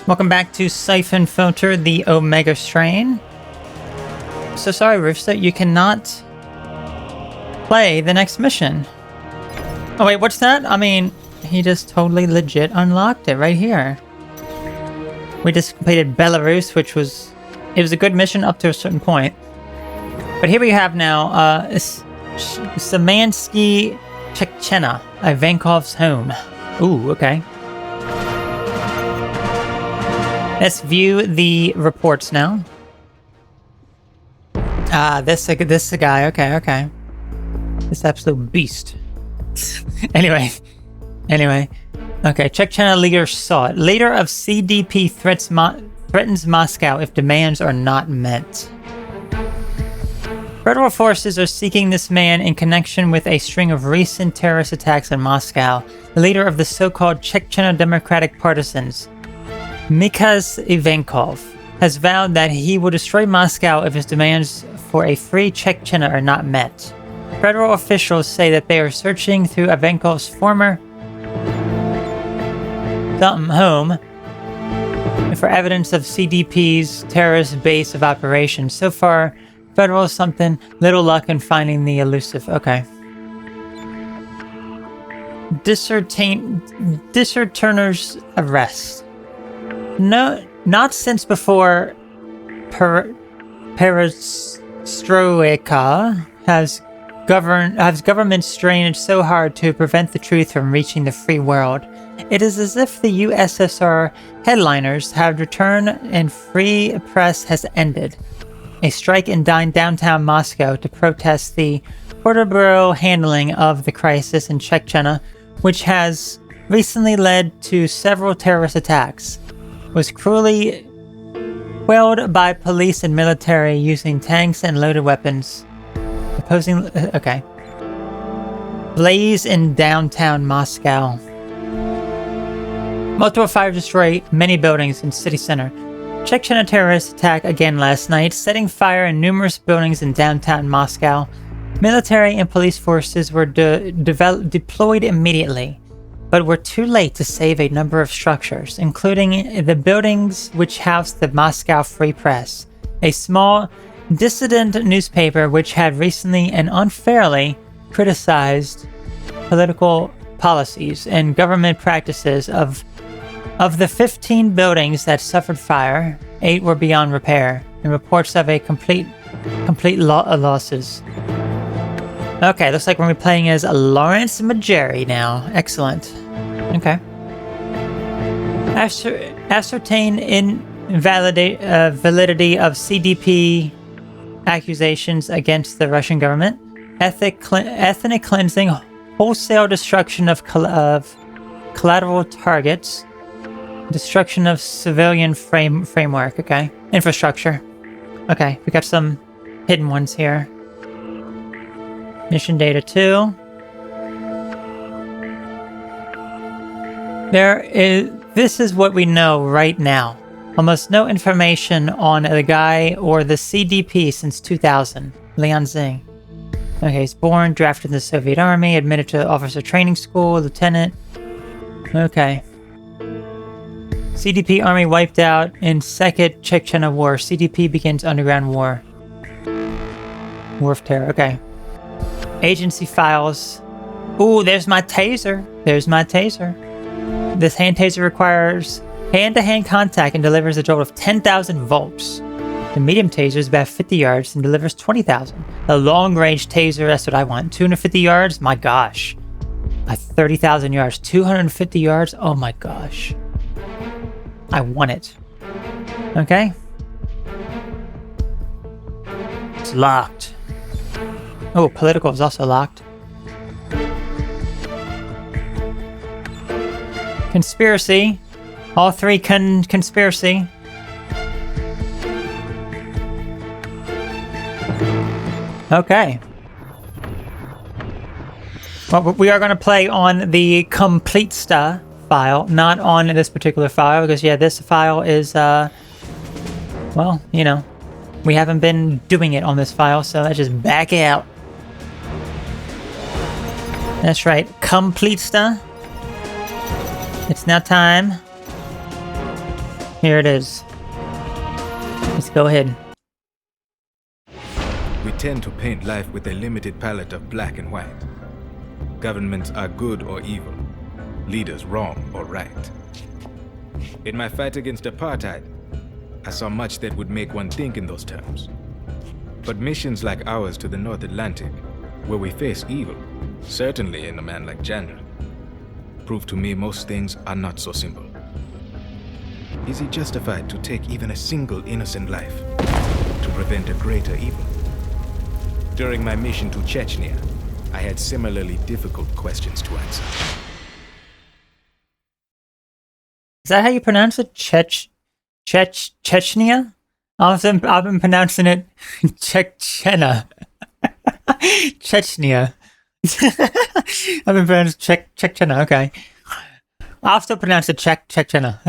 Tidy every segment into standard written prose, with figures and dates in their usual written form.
Welcome back to Syphon Filter, the Omega Strain. So sorry, Rooster, you cannot play the next mission. Oh wait, what's that? I mean, he just totally legit unlocked it right here. We just completed Belarus, which was... It was a good mission up to a certain point. But here we have now, Samashki, Chechnya, Ivankov's home. Ooh, okay. Let's view the reports now. This a guy. Okay. This absolute beast. Anyway. Okay, Chechnya leader saw it. Leader of CDP threatens Moscow if demands are not met. Federal forces are seeking this man in connection with a string of recent terrorist attacks in Moscow. The leader of the so-called Chechnya Democratic Partisans, Ivankov, has vowed that he will destroy Moscow if his demands for a free Chechnya are not met. Federal officials say that they are searching through Ivankov's former home for evidence of CDP's terrorist base of operations. So far, federal something, little luck in finding the elusive. Okay. Disserturner's arrest. No, not since before Perestroika has government strained so hard to prevent the truth from reaching the free world. It is as if the USSR headliners have returned and free press has ended. A strike in downtown Moscow to protest the Politburo handling of the crisis in Chechnya, which has recently led to several terrorist attacks, was cruelly quelled by police and military using tanks and loaded weapons. Opposing... Okay. Blaze in downtown Moscow. Multiple fires destroy many buildings in city center. Chechnya terrorist attack again last night, setting fire in numerous buildings in downtown Moscow. Military and police forces were deployed immediately, but were too late to save a number of structures, including the buildings which housed the Moscow Free Press, a small dissident newspaper which had recently and unfairly criticized political policies and government practices. Of the 15 buildings that suffered fire, 8 were beyond repair, and reports of a complete losses. Okay, looks like we're playing as Lawrence Mujari now. Excellent. Okay. Ascertain validity of CDP accusations against the Russian government. Ethnic cleansing, wholesale destruction of collateral targets. Destruction of civilian framework. Okay. Infrastructure. Okay, we got some hidden ones here. Mission data 2. This is what we know right now. Almost no information on the guy or the CDP since 2000. Leon Zing. Okay, he's born, drafted in the Soviet Army, admitted to officer training school, lieutenant. Okay. CDP army wiped out in Second Chechnya War. CDP begins underground war. War of Terror. Okay. Agency files. Ooh, there's my taser. This hand taser requires hand-to-hand contact and delivers a jolt of 10,000 volts. The medium taser is about 50 yards and delivers 20,000. The long-range taser, that's what I want. 250 yards? My gosh. At 30,000 yards. 250 yards? Oh my gosh. I want it. Okay. It's locked. Oh, political is also locked. Conspiracy. All 3 conspiracy. Okay. Well, we are going to play on the complete stuff file, not on this particular file, because yeah, this file is well, you know, we haven't been doing it on this file, so let's just back out. That's right, complete stuff. It's now time. here it is. Let's go ahead. We tend to paint life with a limited palette of black and white. Governments are good or evil, leaders wrong or right. In my fight against apartheid, I saw much that would make one think in those terms. But missions like ours to the North Atlantic, where we face evil, certainly in a man like General, prove to me most things are not so simple. Is it justified to take even a single innocent life to prevent a greater evil? During my mission to Chechnya, I had similarly difficult questions to answer. Is that how you pronounce it? Chechnya? I've been pronouncing it Chechnya. Chechnya. I've been pronouncing Chechnya, okay. I'll still pronounce it Chechnya.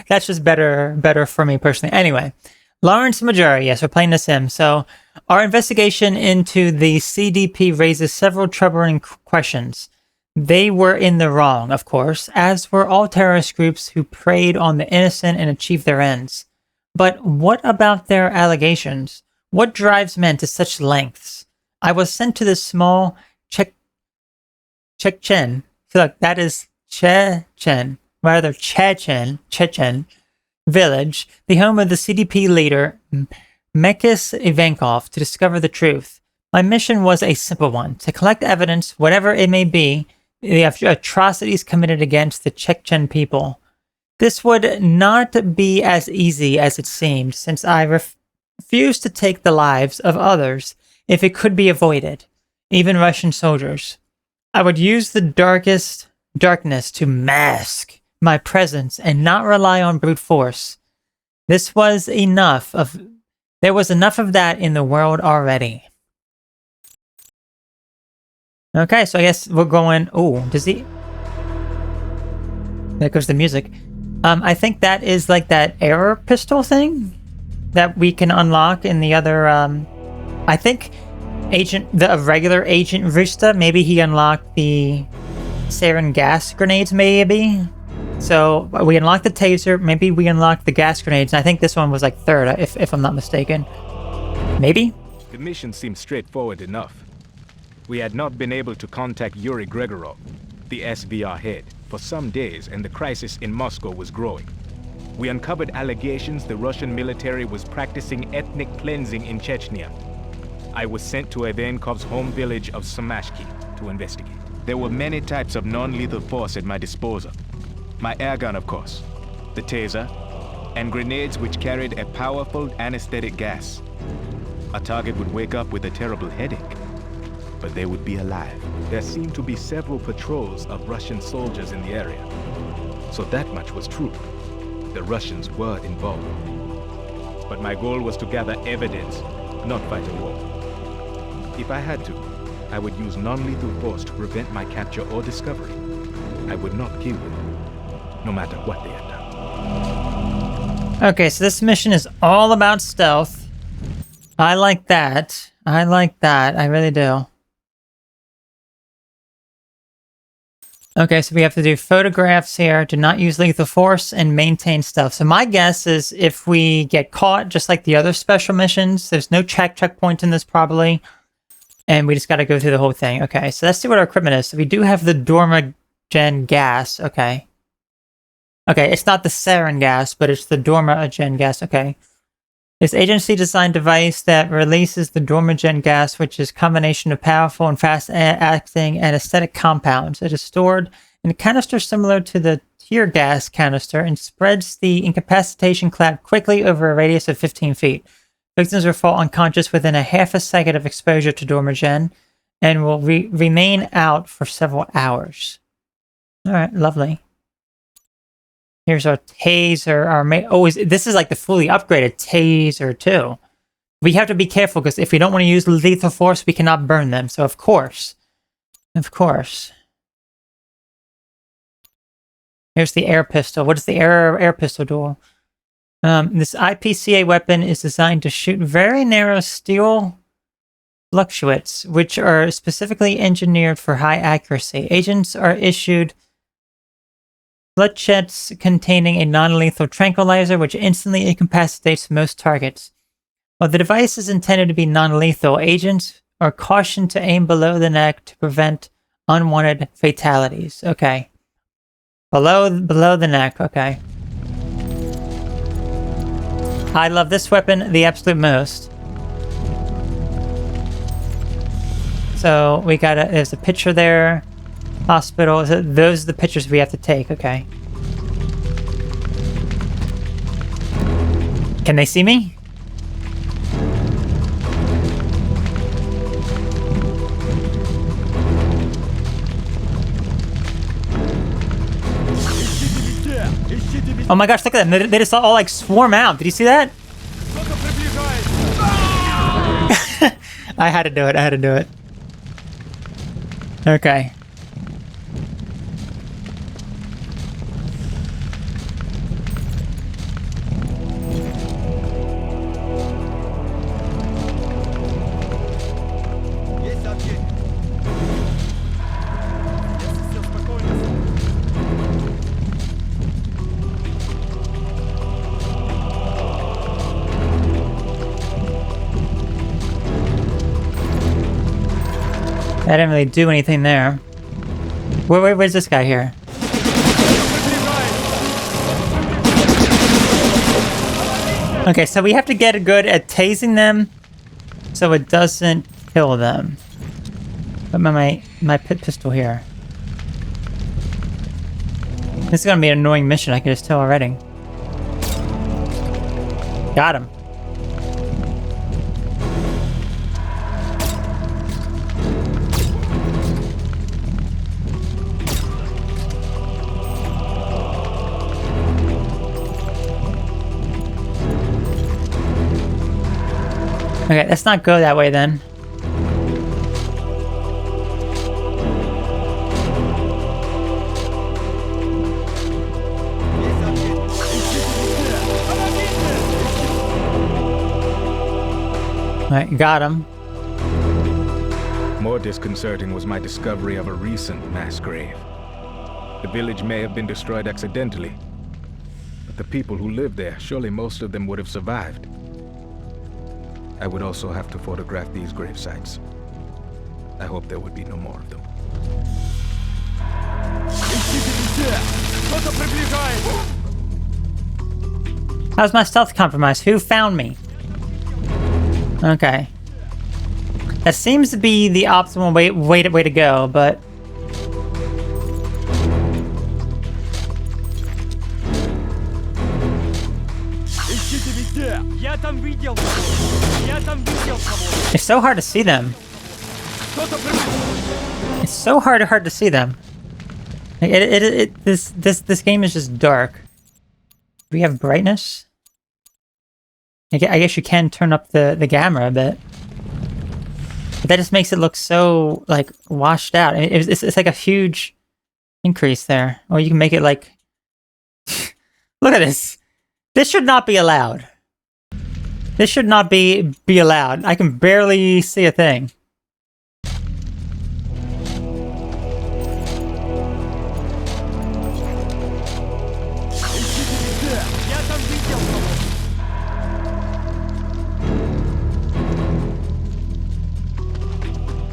That's just better for me personally. Anyway, Lawrence Mujari, yes, we're playing The Sims. So, our investigation into the CDP raises several troubling questions. They were in the wrong, of course, as were all terrorist groups who preyed on the innocent and achieved their ends. But what about their allegations? What drives men to such lengths? I was sent to this small Chechen. So look, that is Chechen village, the home of the CDP leader Ivankov, to discover the truth. My mission was a simple one: to collect evidence, whatever it may be, the atrocities committed against the Chechen people. This would not be as easy as it seemed, since I refused to take the lives of others if it could be avoided, even Russian soldiers. I would use the darkness to mask my presence and not rely on brute force. There was enough of that in the world already. Okay, so I guess we're going... Oh, does he... There goes the music. I think that is like that air pistol thing that we can unlock in the other... I think the regular Agent Vista, maybe he unlocked the sarin gas grenades, maybe? So we unlocked the taser, maybe we unlocked the gas grenades, and I think this one was like third, if I'm not mistaken. Maybe? The mission seemed straightforward enough. We had not been able to contact Yuri Gregorov, the SVR head, for some days, and the crisis in Moscow was growing. We uncovered allegations the Russian military was practicing ethnic cleansing in Chechnya. I was sent to Ivankov's home village of Samashki to investigate. There were many types of non-lethal force at my disposal. My airgun, of course, the taser, and grenades which carried a powerful anesthetic gas. A target would wake up with a terrible headache, but they would be alive. There seemed to be several patrols of Russian soldiers in the area. So that much was true. The Russians were involved. But my goal was to gather evidence, not fight a war. If I had to, I would use non-lethal force to prevent my capture or discovery. I would not kill them, no matter what they had done. Okay, so this mission is all about stealth. I like that. I really do. Okay, so we have to do photographs here, do not use lethal force, and maintain stealth. So my guess is if we get caught, just like the other special missions, there's no checkpoint in this probably, and we just got to go through the whole thing. Okay, so let's see what our equipment is. So we do have the Dormagen gas. Okay. Okay, it's not the sarin gas, but it's the Dormagen gas. Okay. This agency-designed device that releases the Dormagen gas, which is a combination of powerful and fast-acting anesthetic compounds. It is stored in a canister similar to the tear gas canister and spreads the incapacitation cloud quickly over a radius of 15 feet. Victims will fall unconscious within a half a second of exposure to Dormagen and will remain out for several hours. All right, lovely. Here's our taser. This is like the fully upgraded taser too. We have to be careful because if we don't want to use lethal force, we cannot burn them. So of course. Here's the air pistol. What does the air pistol do? This IPCA weapon is designed to shoot very narrow steel fluctuates, which are specifically engineered for high accuracy. Agents are issued Bloodsheds containing a non-lethal tranquilizer which instantly incapacitates most targets. While the device is intended to be non-lethal, agents are cautioned to aim below the neck to prevent unwanted fatalities. Okay. Below the neck, okay. I love this weapon the absolute most. So we got there's a picture there. Hospital. Those are the pictures we have to take. Okay. Can they see me? Oh my gosh, look at them. They just all like swarm out. Did you see that? I had to do it. Okay. I didn't really do anything there. Where's this guy here? Okay, so we have to get good at tasing them so it doesn't kill them. Put my pit pistol here. This is gonna be an annoying mission, I can just tell already. Got him. Okay, let's not go that way then. Alright, got him. More disconcerting was my discovery of a recent mass grave. The village may have been destroyed accidentally, but the people who lived there, surely most of them would have survived. I would also have to photograph these grave sites. I hope there would be no more of them. How's my stealth compromised? Who found me? Okay. That seems to be the optimal way to go, but... It's so hard to see them. It's so hard to see them. This game is just dark. Do we have brightness? I guess you can turn up the camera a bit. But that just makes it look so, like, washed out. It's like a huge increase there. Or you can make it like... Look at this. This should not be allowed. This should not be allowed. I can barely see a thing.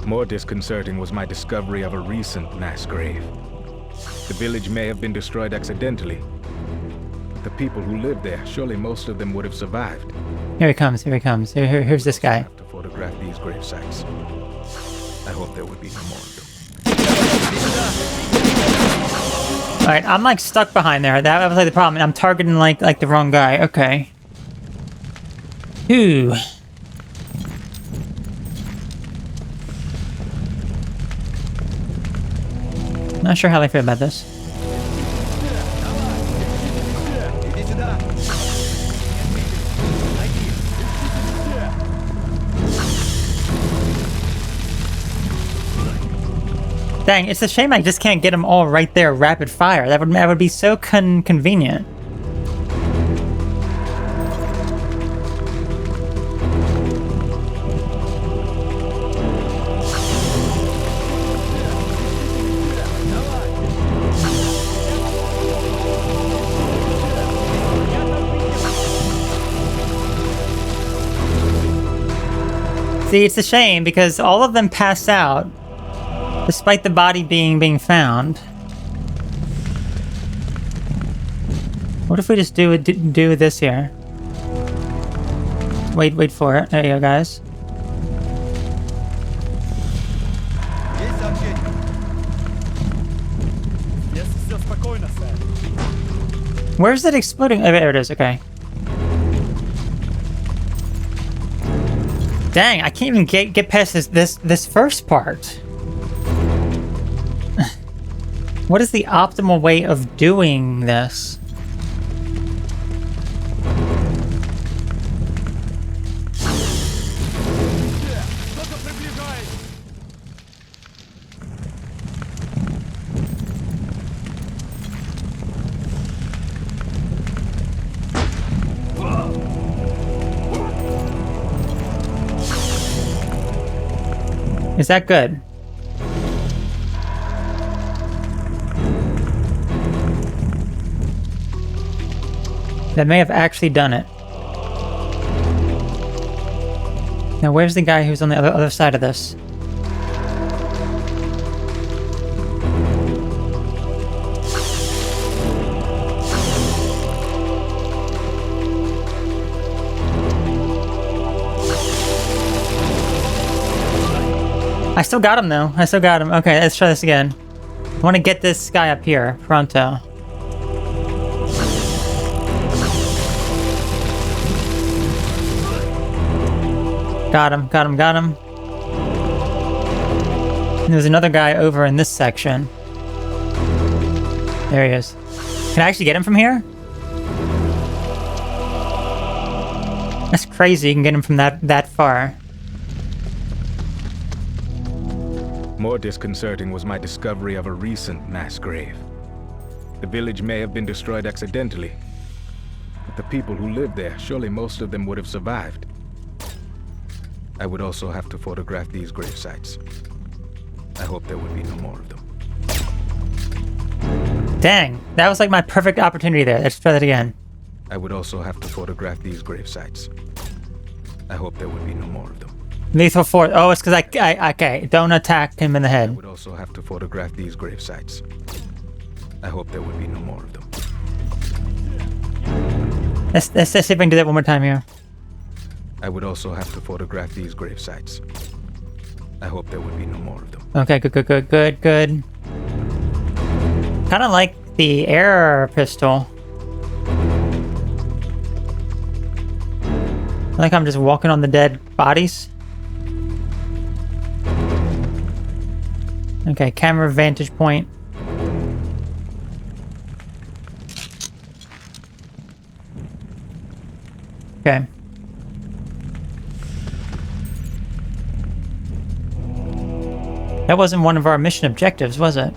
More disconcerting was my discovery of a recent mass grave. The village may have been destroyed accidentally, but the people who lived there, surely most of them would have survived. Here he comes, here's this guy. To photograph these grave sites. I hope there would be no more of them. Alright, I'm like stuck behind there. That was like the problem. I'm targeting like the wrong guy. Okay. Ooh. Not sure how I feel about this. Dang, it's a shame I just can't get them all right there rapid fire. That would be so convenient. See, it's a shame because all of them pass out despite the body being found. What if we just do this here? Wait for it. There you go, guys. Where's it exploding? Oh, there it is. Okay. Dang, I can't even get past this first part. What is the optimal way of doing this? Is that good? That may have actually done it. Now, where's the guy who's on the other side of this? I still got him though. I still got him. Okay, let's try this again. I want to get this guy up here, pronto. Got him. And there's another guy over in this section. There he is. Can I actually get him from here? That's crazy, you can get him from that far. More disconcerting was my discovery of a recent mass grave. The village may have been destroyed accidentally, but the people who lived there, surely most of them would have survived. I would also have to photograph these grave sites. I hope there would be no more of them. Dang, that was like my perfect opportunity there. Let's try that again. I would also have to photograph these grave sites. I hope there would be no more of them. Lethal force. Oh, it's because I okay. Don't attack him in the I head. would also have to photograph these grave sites. I hope there would be no more of them. Let's see if I can do that one more time here. I would also have to photograph these grave sites. I hope there would be no more of them. Okay, good. Kind of like the air pistol. Like I'm just walking on the dead bodies. Okay, camera vantage point. Okay. That wasn't one of our mission objectives, was it?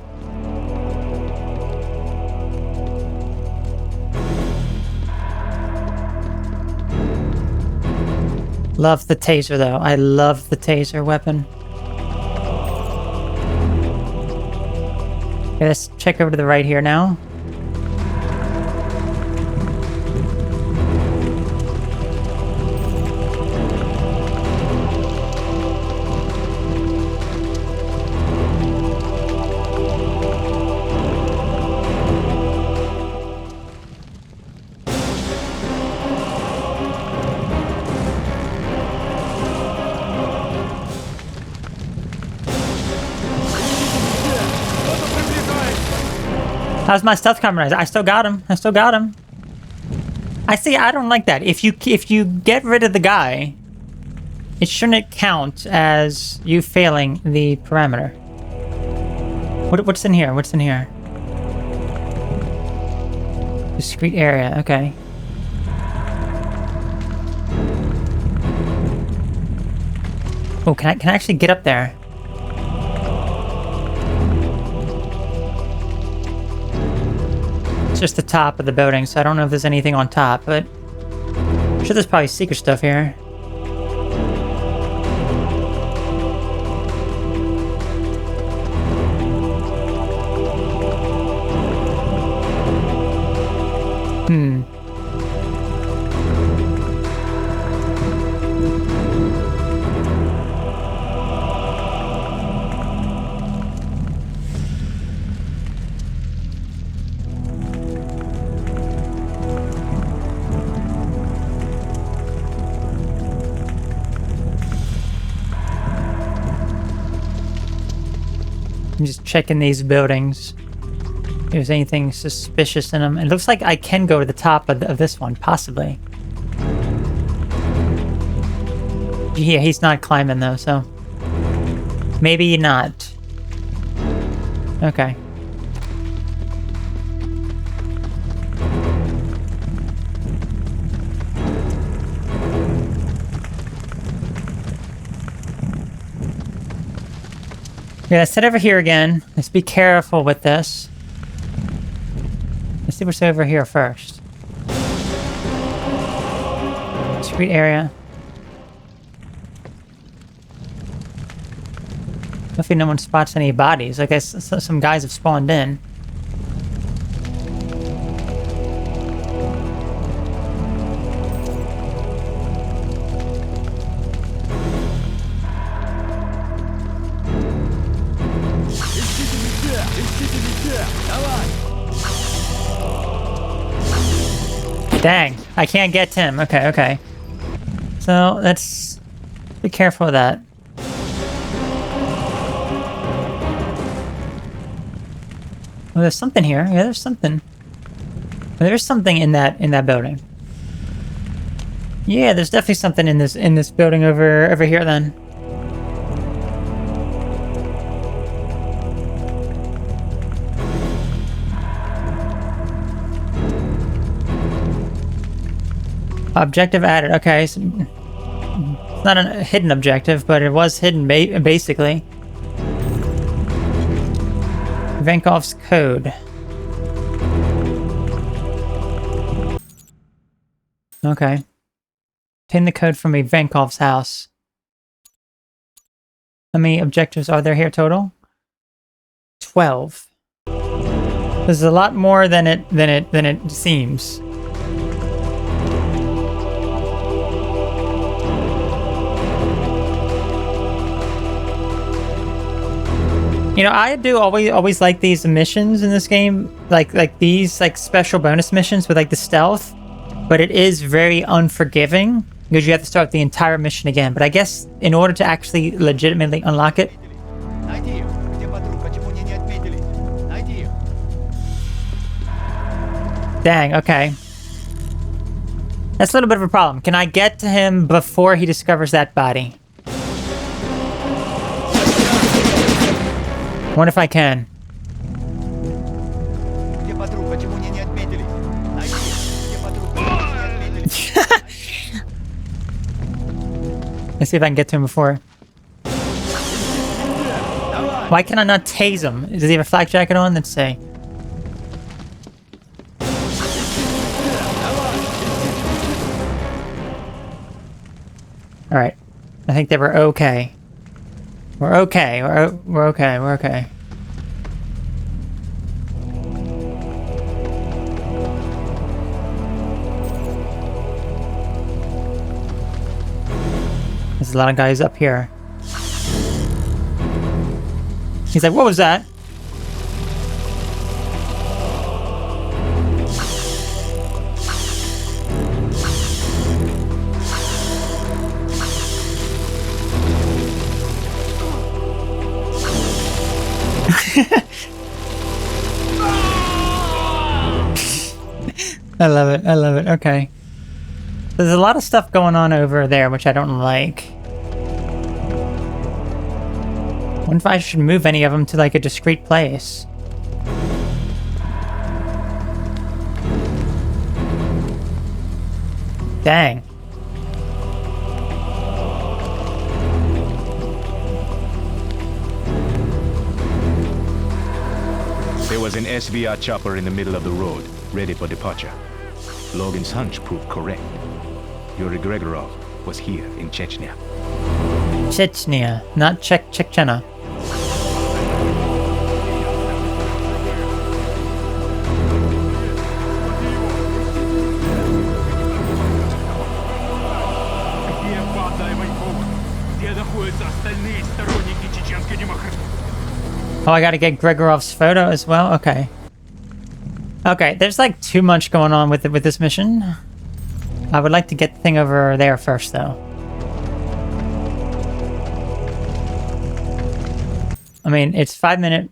Love the taser, though. I love the taser weapon. Okay, let's check over to the right here now. How's my stealth camera? I still got him. I see. I don't like that. If you get rid of the guy, it shouldn't count as you failing the parameter. What's in here? Discrete area. Okay. Oh, can I actually get up there? It's just the top of the building, so I don't know if there's anything on top, but I'm sure there's probably secret stuff here. just checking these buildings. If there's anything suspicious in them. It looks like I can go to the top of this one, possibly. Yeah, he's not climbing though, so... maybe not. Okay. Yeah, let's head over here again. Let's be careful with this. Let's see what's over here first. Street area. Hopefully no one spots any bodies. I guess some guys have spawned in. Dang, I can't get to him. Okay, okay. So let's be careful of that. Oh, there's something here. Yeah, there's something. There's something in that building. Yeah, there's definitely something in this building over here then. Objective added. Okay, so it's not a hidden objective, but it was hidden basically. Ivankov's code. Okay. Pin the code from Ivankov's house. How many objectives are there here total? 12. This is a lot more than it seems. You know, I do always like these missions in this game, like these special bonus missions with the stealth, but it is very unforgiving because you have to start the entire mission again. But I guess in order to actually legitimately unlock it, dang, okay, that's a little bit of a problem. Can I get to him before he discovers that body? What if I can? Let's see if I can get to him before. Why can I not tase him? Does he have a flak jacket on? Let's see. Alright. I think they were okay. We're okay. We're okay. We're okay. There's a lot of guys up here. He's like, what was that? I love it. I love it. Okay. There's a lot of stuff going on over there, which I don't like. I wonder if I should move any of them to a discrete place. Dang. There was an SVR chopper in the middle of the road, ready for departure. Logan's hunch proved correct. Yuri Gregorov was here in Chechnya. Chechnya, not Chechnya. Oh, I gotta get Gregorov's photo as well? Okay. Okay, there's too much going on with this mission. I would like to get the thing over there first, though. I mean, it's 5 minutes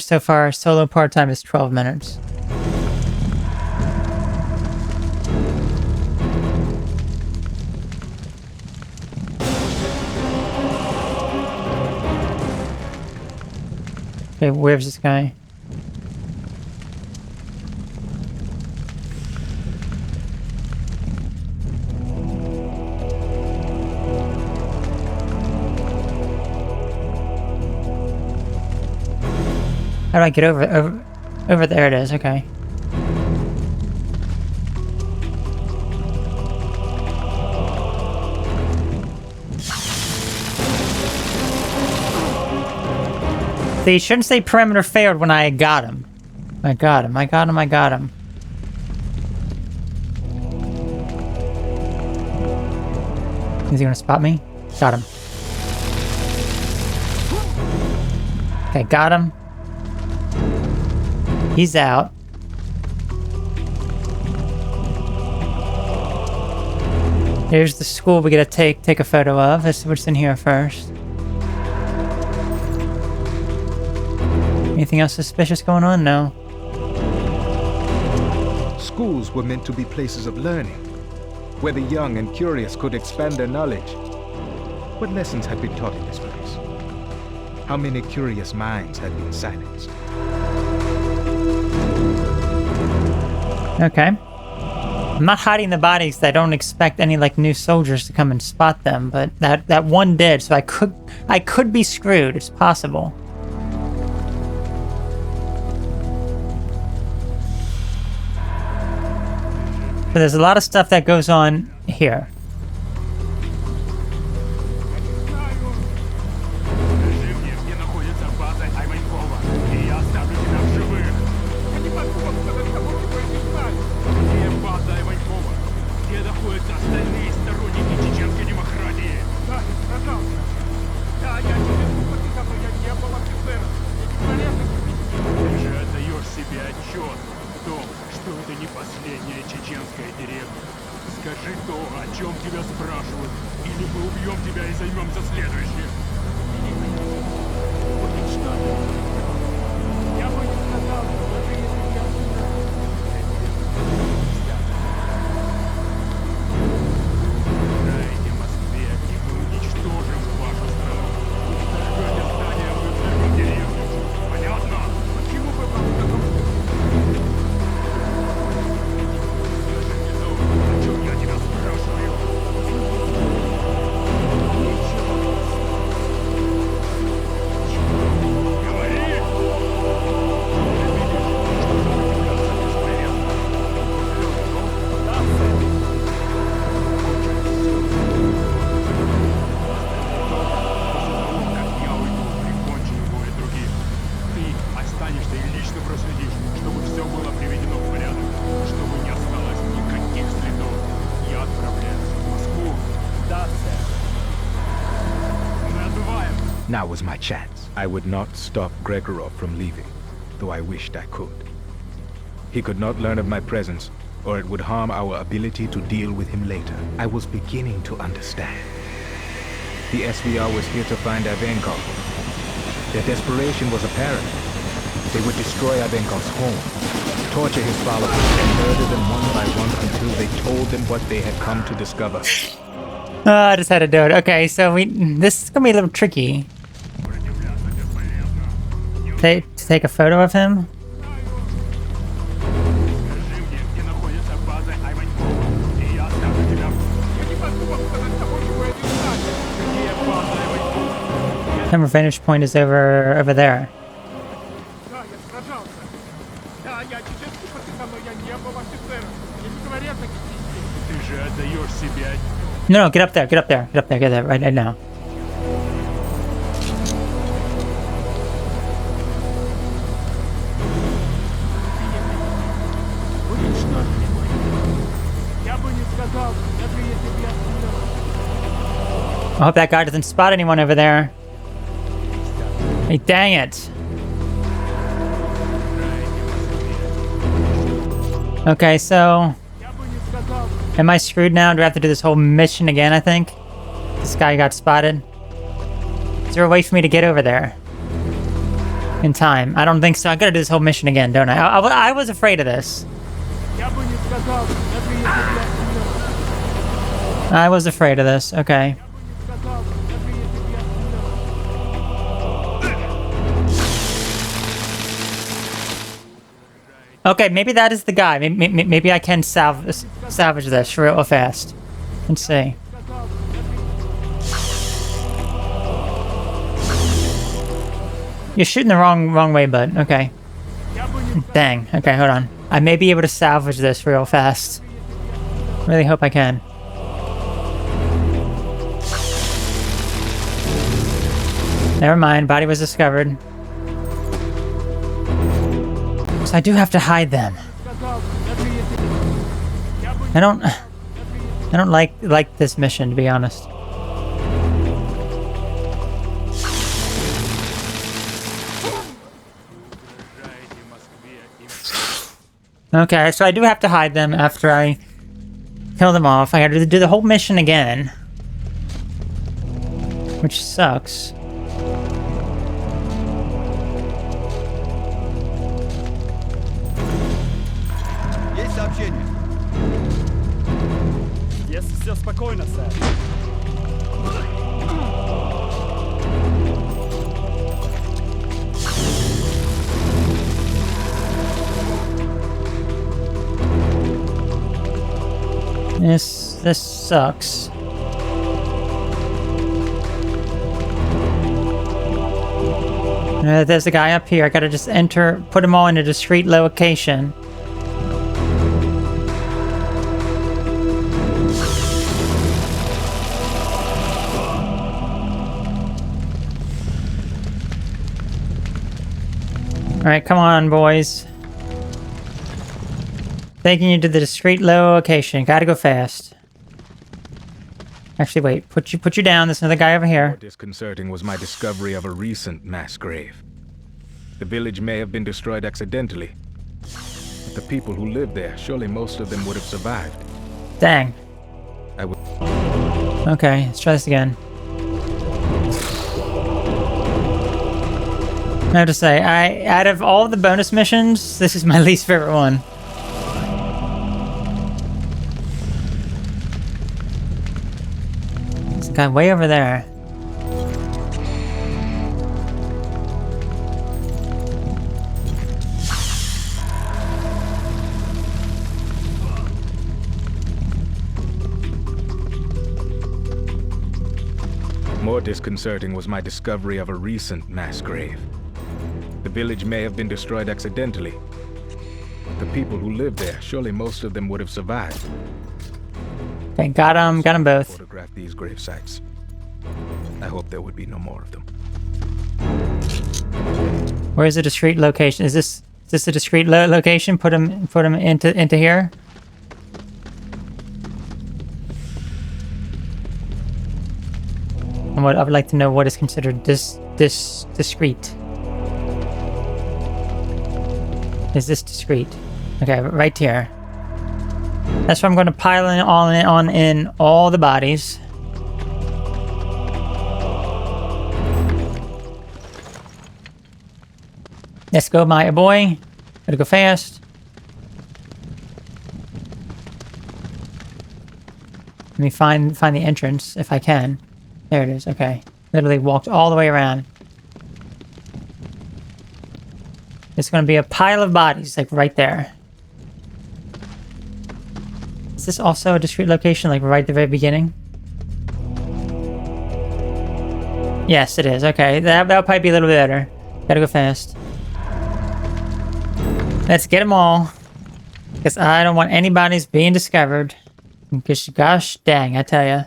so far. Solo part time is 12 minutes. Okay, where's this guy? How do I get over there? It is, okay. See, you shouldn't say perimeter failed when I got him. I got him. Is he gonna spot me? Got him. Okay, got him. He's out. Here's the school we gotta take a photo of. Let's see what's in here first. Anything else suspicious going on? No. Schools were meant to be places of learning, where the young and curious could expand their knowledge. What lessons had been taught in this place? How many curious minds had been silenced? Okay. I'm not hiding the bodies. I don't expect any like new soldiers to come and spot them, but that one did, so I could be screwed. It's possible. So there's a lot of stuff that goes on here. Последняя чеченская деревня. Скажи то, о чем тебя спрашивают, или мы убьем тебя и займемся следующим. Я бы не сказал, даже если я Дайте Москве, и мы уничтожим вашу страну. Уничтожайте здания, мы взорвем деревню. Понятно? Почему вы вам таком... Now was my chance. I would not stop Gregorov from leaving, though I wished I could. He could not learn of my presence, or it would harm our ability to deal with him later. I was beginning to understand. The SVR was here to find Ivankov. Their desperation was apparent. They would destroy Ivankov's home, torture his followers, and murder them one by one until they told them what they had come to discover. I just had to do it. Okay, so this is gonna be a little tricky. Take a photo of him. Camera vantage point is over there. No, get up there, get there right now. I hope that guy doesn't spot anyone over there. Hey, dang it. Okay, so... am I screwed now? Do I have to do this whole mission again, I think? This guy got spotted. Is there a way for me to get over there? In time? I don't think so. I gotta do this whole mission again, don't I? I was afraid of this. I was afraid of this. Okay. Okay, maybe that is the guy. Maybe I can salvage this real fast. Let's see. You're shooting the wrong way, bud. Okay. Dang. Okay, hold on. I may be able to salvage this real fast. Really hope I can. Never mind. Body was discovered. So I do have to hide them. I don't like this mission, to be honest. Okay, so I do have to hide them after I kill them off. I gotta do the whole mission again. Which sucks. Есть сообщение. Здесь все спокойно, сэр. This sucks. There's a guy up here. I gotta just put them all in a discrete location. Alright, come on, boys. Taking you to the discrete location. Gotta go fast. Actually, wait. Put you down. There's another guy over More here. disconcerting was my discovery of a recent mass grave. The village may have been destroyed accidentally, but the people who lived there, surely most of them would have survived. Dang. I would. Okay, let's try this again. I have to say, out of all the bonus missions, this is my least favorite one. There's a guy way over there. More disconcerting was my discovery of a recent mass grave. The village may have been destroyed accidentally, but the people who lived there, surely most of them would have survived. Okay, got them both. Photograph these grave sites. I hope there would be no more of them. Where is the discrete location? Is this a discrete location? Put them into here. And what I would like to know, what is considered discrete? Is this discrete? Okay, right here. That's where I'm going to pile in all the bodies. Let's go, my boy. Gotta go fast. Let me find the entrance if I can. There it is. Okay, literally walked all the way around. There's going to be a pile of bodies, like right there. Is this also a discrete location, like right at the very beginning? Yes, it is. Okay, that'll probably be a little bit better. Gotta go fast. Let's get them all. Because I don't want any bodies being discovered. Because, gosh dang, I tell ya.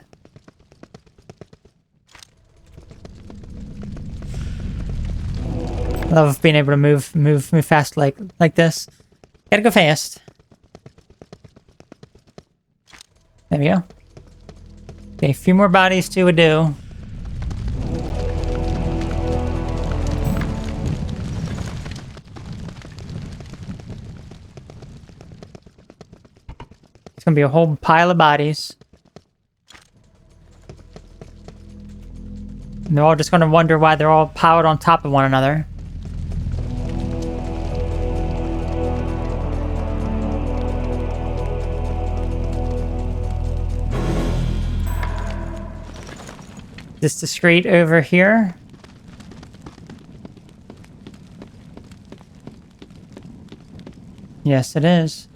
I love being able to move fast like this. Gotta go fast. There we go. Okay, a few more bodies to do. It's gonna be a whole pile of bodies. And they're all just going to wonder why they're all piled on top of one another. This discreet over here. Yes, it is.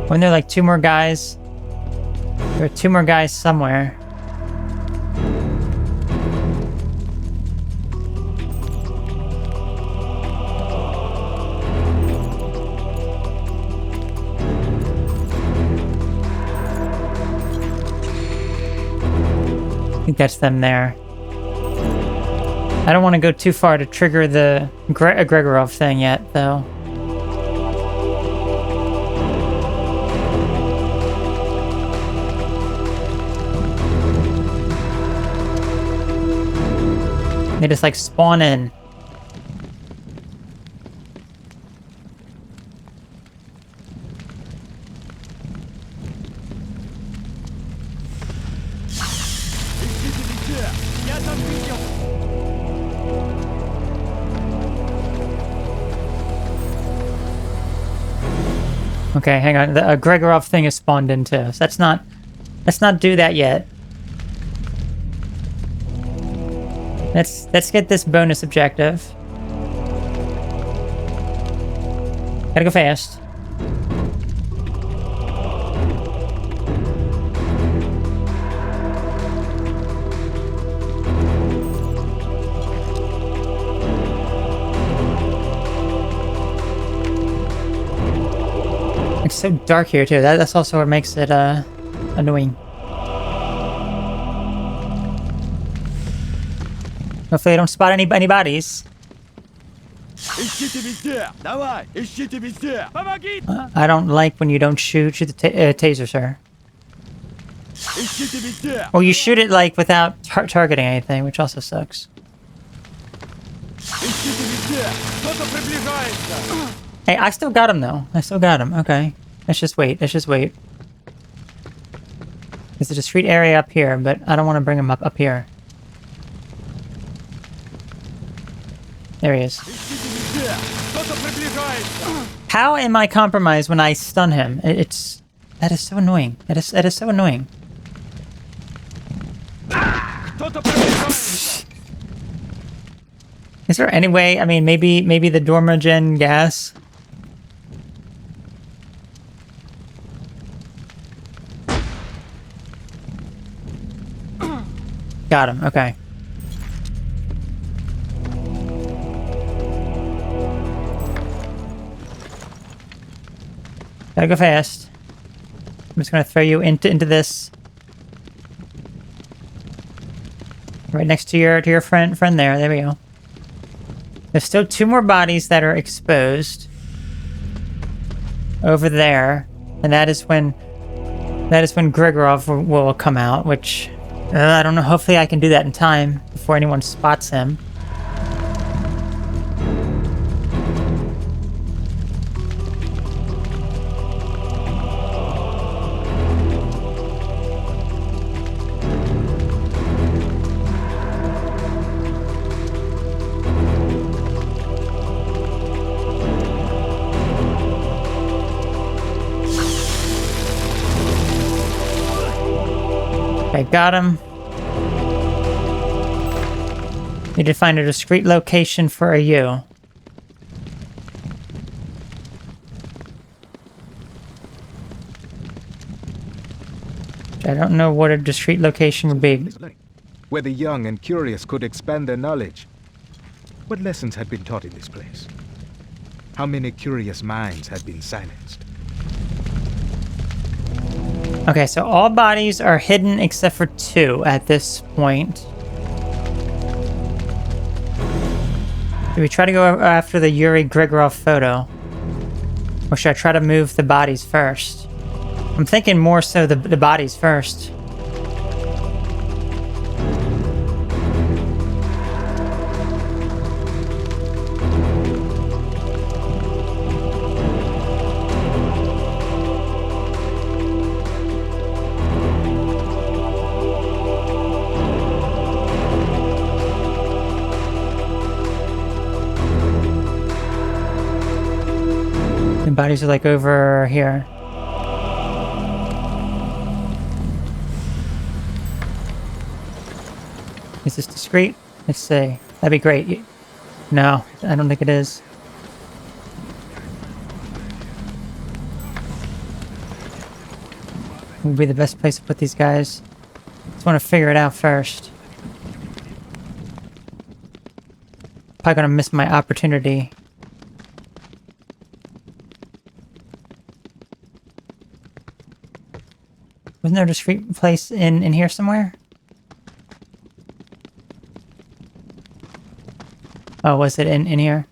When there are like 2 more guys, there are 2 more guys somewhere. I think that's them there. I don't want to go too far to trigger the Gregorov thing yet, though. They just like spawn in. Okay, hang on. The Gregorov thing is spawned in too. So let's not do that yet. Let's get this bonus objective. Gotta go fast. It's so dark here too. That's also what makes it annoying. Hopefully I don't spot any bodies. I don't like when you don't shoot the taser, sir. Well, you shoot it like without targeting anything, which also sucks. Hey, I still got him though. I still got him. Okay. Let's just wait. Let's just wait. There's a discrete area up here, but I don't want to bring him up here. There he is. How am I compromised when I stun him? That is so annoying. That is so annoying. Is there any way? I mean, maybe the Dormagen gas. Got him. Okay. Gotta go fast. I'm just gonna throw you into this. Right next to your friend there. There we go. There's still 2 more bodies that are exposed over there, and that is when Gregorov will come out. Which I don't know. Hopefully, I can do that in time before anyone spots him. I got him. Need to find a discrete location for a U. I don't know what a discrete location would be. Where the young and curious could expand their knowledge. What lessons had been taught in this place? How many curious minds had been silenced? Okay, so all bodies are hidden except for 2 at this point. Do we try to go after the Yuri Gregorov photo? Or should I try to move the bodies first? I'm thinking more so the bodies first. Bodies are like over here. Is this discreet? Let's see. That'd be great. No, I don't think it is. Would be the best place to put these guys. Just want to figure it out first. Probably gonna miss my opportunity. Wasn't there a discreet place in here somewhere? Oh, was it in here?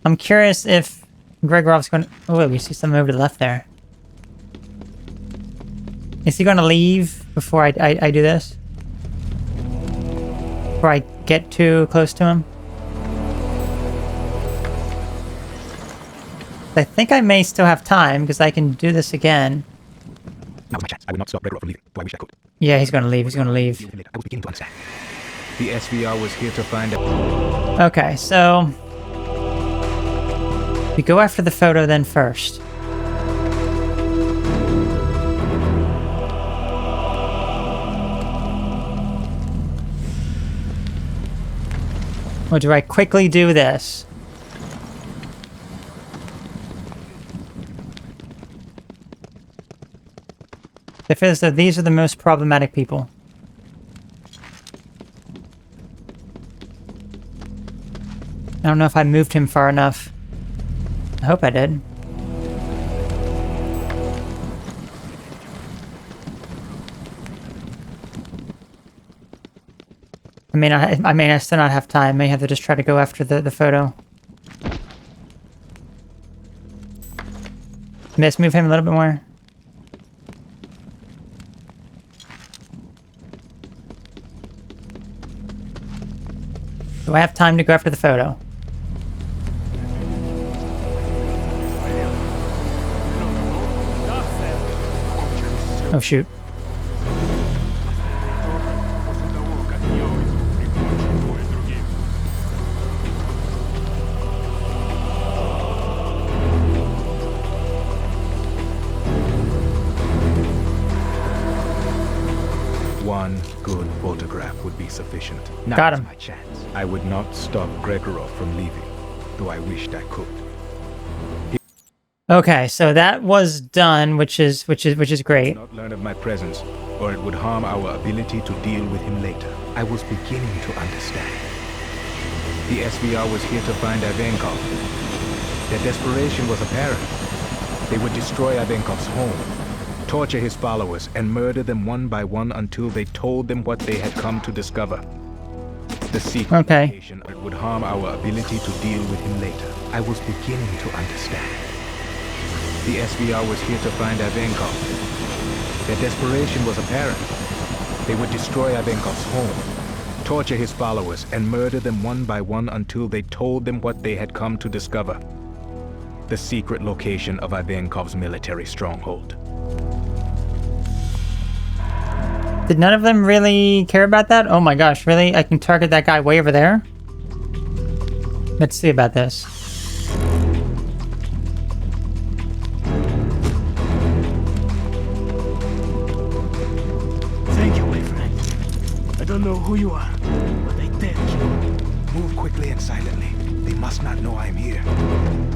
I'm curious if Gregorov's going to... Oh, wait, we see something over to the left there. Is he going to leave before I do this? Before I get too close to him? I think I may still have time, because I can do this again. Now's my chance. I will not stop Gregorov from leaving, though I wish I could. Yeah, he's going to leave. He's going to leave. I was beginning to understand. The SVR was here to find a... Okay, so... we go after the photo then first. Or do I quickly do this? I feel as though these are the most problematic people. I don't know if I moved him far enough. I hope I did. I may still not have time. May have to just try to go after the photo. Let's move him a little bit more. Do I have time to go after the photo? Oh shoot. После того, как я уйду, прикончу двое других. One good photograph would be sufficient. Got him. Now's my chance. I would not stop Gregorov from leaving, though I wished I could. Okay, so that was done, which is great. Not learn of my presence, or it would harm our ability to deal with him later. I was beginning to understand. The SVR was here to find Ivankov. Their desperation was apparent. They would destroy Ivankov's home, torture his followers, and murder them one by one until they told them what they had come to discover. The secret location would harm our ability to deal with him later. I was beginning to understand. The SVR was here to find Ivankov. Their desperation was apparent. They would destroy Ivankov's home, torture his followers, and murder them one by one until they told them what they had come to discover. The secret location of Ivankov's military stronghold. Did none of them really care about that? Oh my gosh, really? I can target that guy way over there? Let's see about this. Thank you, my friend. I don't know who you are, but I thank you. Move quickly and silently. They must not know I am here.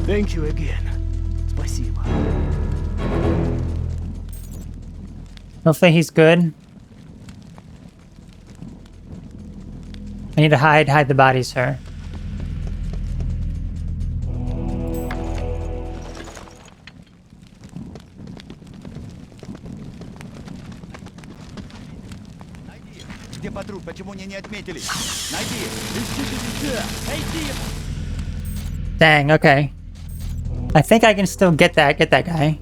Thank you again. Спасибо. Hopefully he's good. I need to hide the bodies, sir. Найди. Где патруль? Почему они не отметили? Найди. Dang, okay. I think I can still get that guy.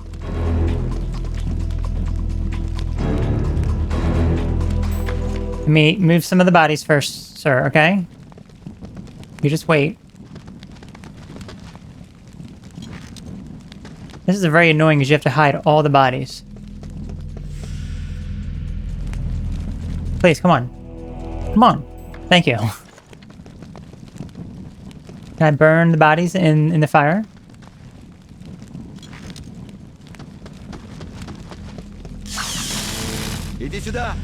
Let me move some of the bodies first, sir, okay? You just wait. This is very annoying because you have to hide all the bodies. Please, come on. Come on. Thank you. Can I burn the bodies in the fire? Иди сюда!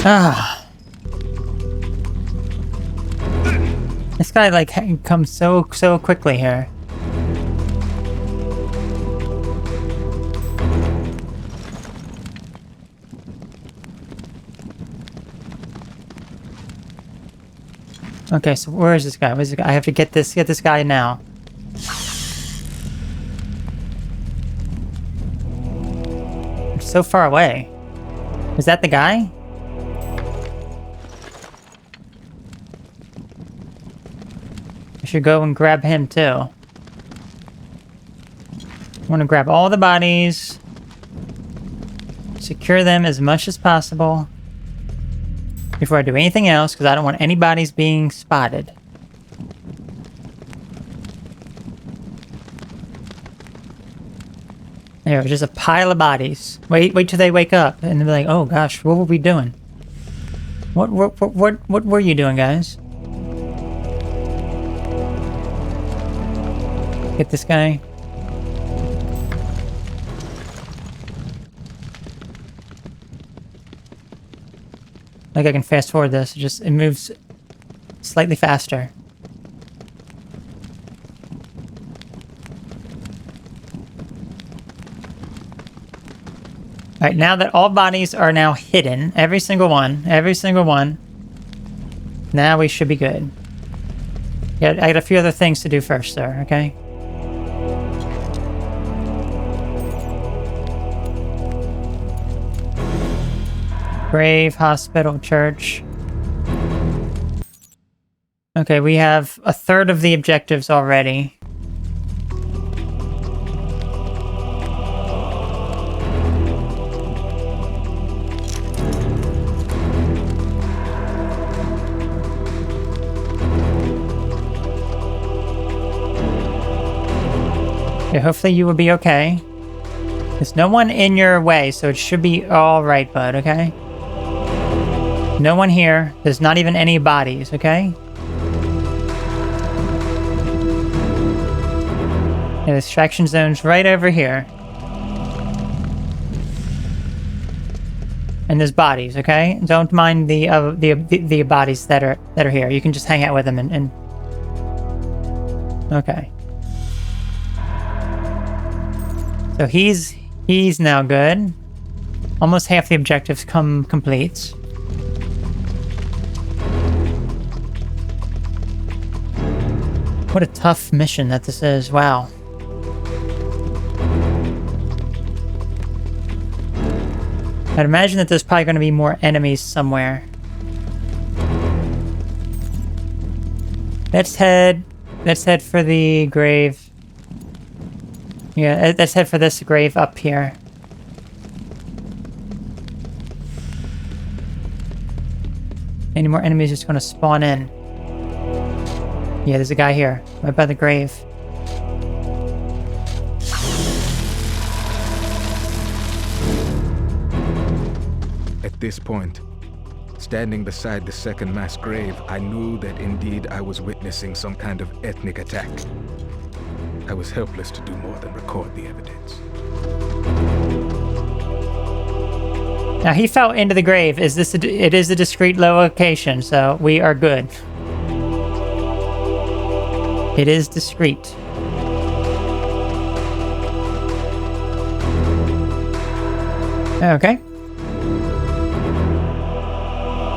Ah. This guy like comes so quickly here. Okay, so where is this guy? Where's this guy? I have to get this guy now. They're so far away. Is that the guy? I should go and grab him too. I want to grab all the bodies. Secure them as much as possible before I do anything else, because I don't want any bodies being spotted. There, it was just a pile of bodies. Wait till they wake up, and they'll be like, "Oh gosh, what were we doing? What were you doing, guys?" Get this guy. Like I can fast forward this, it moves slightly faster. Alright, now that all bodies are now hidden, every single one, now we should be good. Yeah, I got a few other things to do first, sir, okay? Grave, hospital, church. Okay, we have a third of the objectives already. Okay, hopefully you will be okay. There's no one in your way, so it should be alright, bud, okay? No one here. There's not even any bodies, okay? Yeah, the extraction zone's right over here. And there's bodies, okay? Don't mind the bodies that are here. You can just hang out with them and... Okay. So he's now good. Almost half the objectives come complete. What a tough mission that this is. Wow. I'd imagine that there's probably going to be more enemies somewhere. Let's head for the grave. Yeah, let's head for this grave up here. Any more enemies just going to spawn in? Yeah, there's a guy here, right by the grave. At this point, standing beside the second mass grave, I knew that indeed I was witnessing some kind of ethnic attack. I was helpless to do more than record the evidence. Now he fell into the grave. It is a discrete location, so we are good. It is discreet. Okay.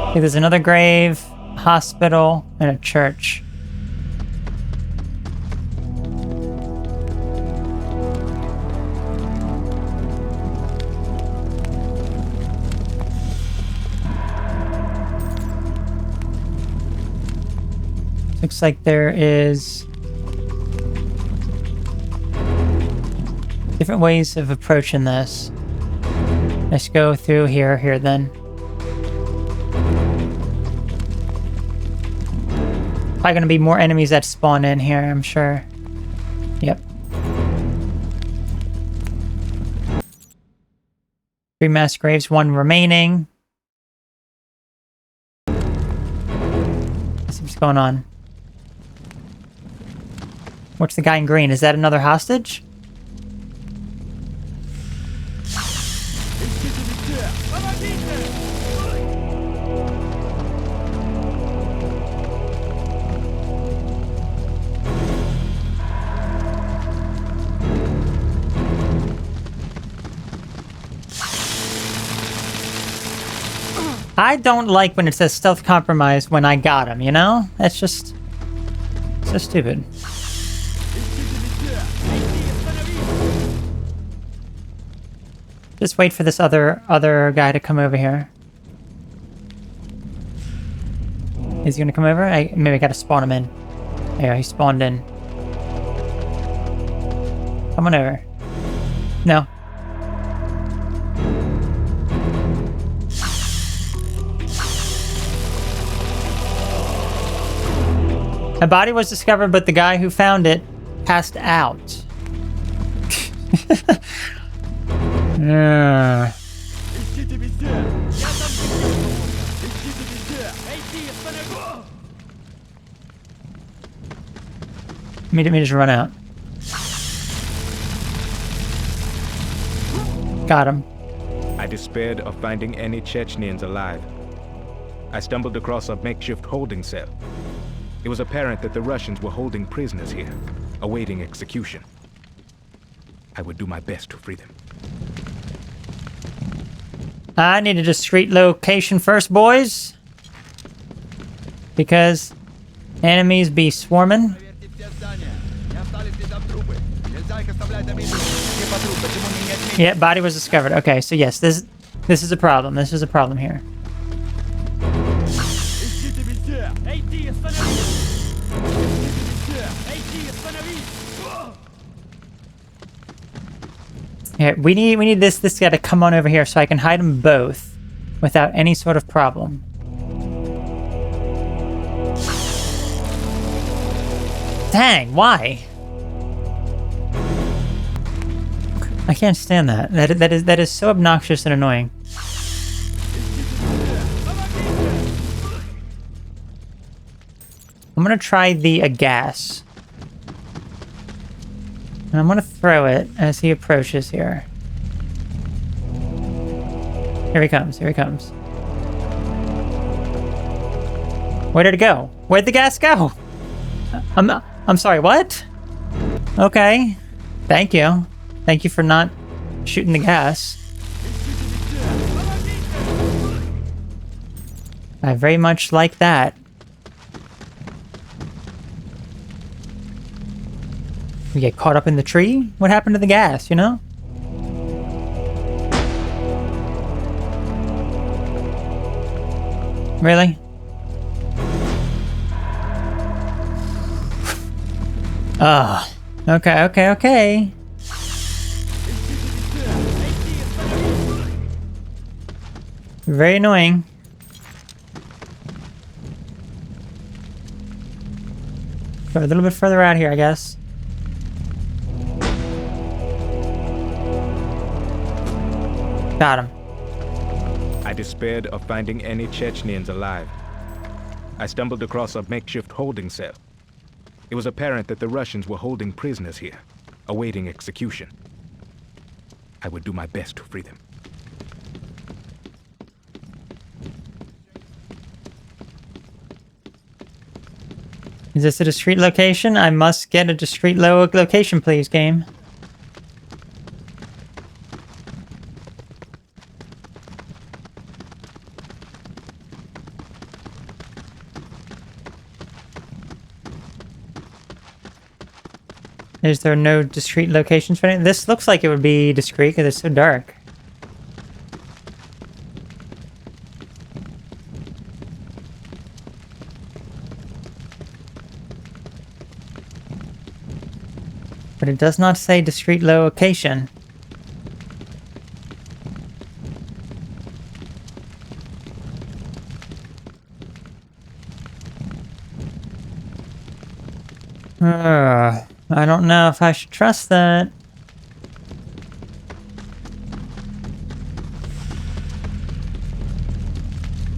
Okay, there's another grave, hospital, and a church. Looks like there is different ways of approaching this. Let's go through here then. Probably gonna be more enemies that spawn in here, I'm sure. Yep. 3 mass graves, 1 remaining. Let's see what's going on. What's the guy in green? Is that another hostage? I don't like when it says stealth compromise when I got him, you know? That's just so stupid. Just wait for this other guy to come over here. Is he gonna come over? Maybe I gotta spawn him in. Yeah, he spawned in. Come on over. No. A body was discovered, but the guy who found it passed out. Yeah. Let me just run out. Got him. I despaired of finding any Chechens alive. I stumbled across a makeshift holding cell. It was apparent that the Russians were holding prisoners here, awaiting execution. I would do my best to free them. I need a discreet location first, boys. Because enemies be swarming. Проверьте все здания. Не остались ли там трупы? Нельзя их оставлять на виду. Где патруль? Почему мне не отметили? Yeah, body was discovered. Okay, so yes, this is a problem. This is a problem here. Ищите везде! Эйди, остановись! Ищите везде! Эйди, остановись! Yeah, we need this guy to come on over here so I can hide them both without any sort of problem. Dang, why? I can't stand that. That is so obnoxious and annoying. I'm gonna try the gas. And I'm gonna throw it as he approaches here. Here he comes, here he comes. Where did it go? Where'd the gas go? I'm sorry, what? Okay. Thank you. Thank you for not shooting the gas. I very much like that. We get caught up in the tree? What happened to the gas, you know? Really? Ah, okay. Very annoying. Go a little bit further out here, I guess. Got him. I despaired of finding any Chechens alive. I stumbled across a makeshift holding cell. It was apparent that the Russians were holding prisoners here, awaiting execution. I would do my best to free them. Is this a discrete location? I must get a discrete location, please, game. Is there no discrete locations for anything? This looks like it would be discrete because it's so dark. But it does not say discrete location. I don't know if I should trust that.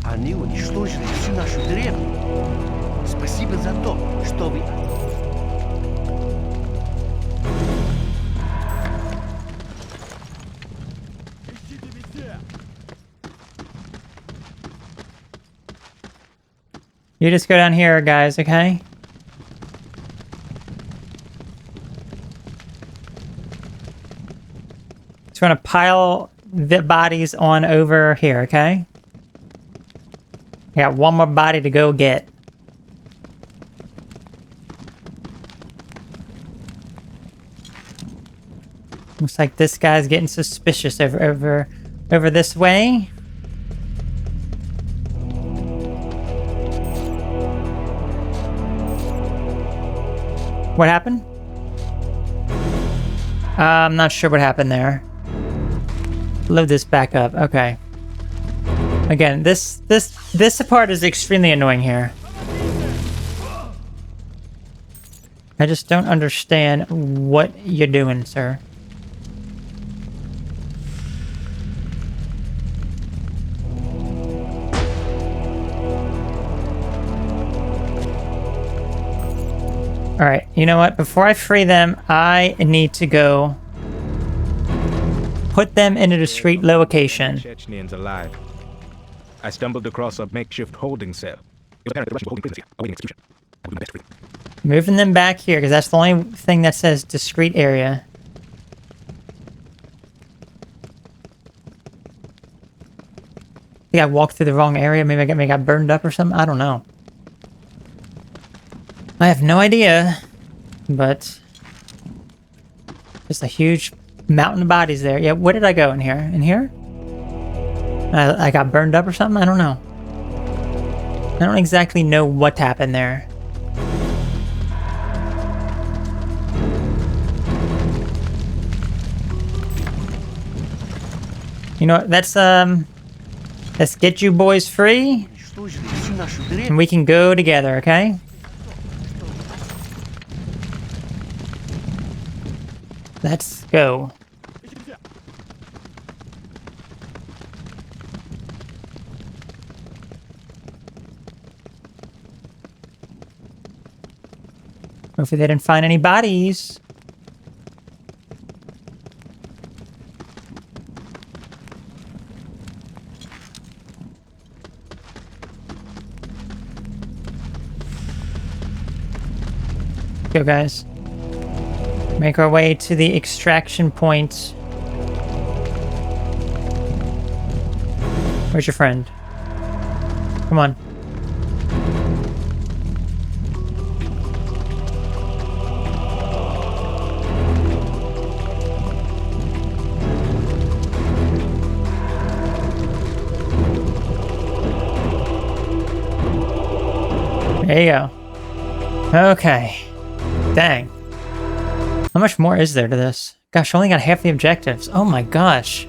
Они уничтожили всю нашу деревню. Спасибо за то, что вы... Ищите везде! You just go down here, guys, okay? Just want to pile the bodies on over here, okay? I got one more body to go get. Looks like this guy's getting suspicious over this way. What happened? I'm not sure what happened there. Load this back up. Okay. Again, this part is extremely annoying here. I just don't understand what you're doing, sir. Alright, you know what? Before I free them, I need to go put them in a discreet location. Chechens alive. I stumbled across a makeshift holding cell. It was apparent the Russian holding prisoners here, awaiting execution. I will do my best to free them. Moving them back here, because that's the only thing that says discreet area. I think I walked through the wrong area. Maybe I got burned up or something. I don't know. I have no idea, but just a huge mountain of bodies there. Yeah, where did I go in here? In here? I got burned up or something? I don't know. I don't exactly know what happened there. You know what? Let's get you boys free, Уничтожили всю нашу древнюю. and we can go together, okay? Let's go. Hopefully they didn't find any bodies. Go, guys. Make our way to the extraction point. Where's your friend? Come on. There you go. Okay. Dang. How much more is there to this? Gosh, I only got half the objectives. Oh my gosh.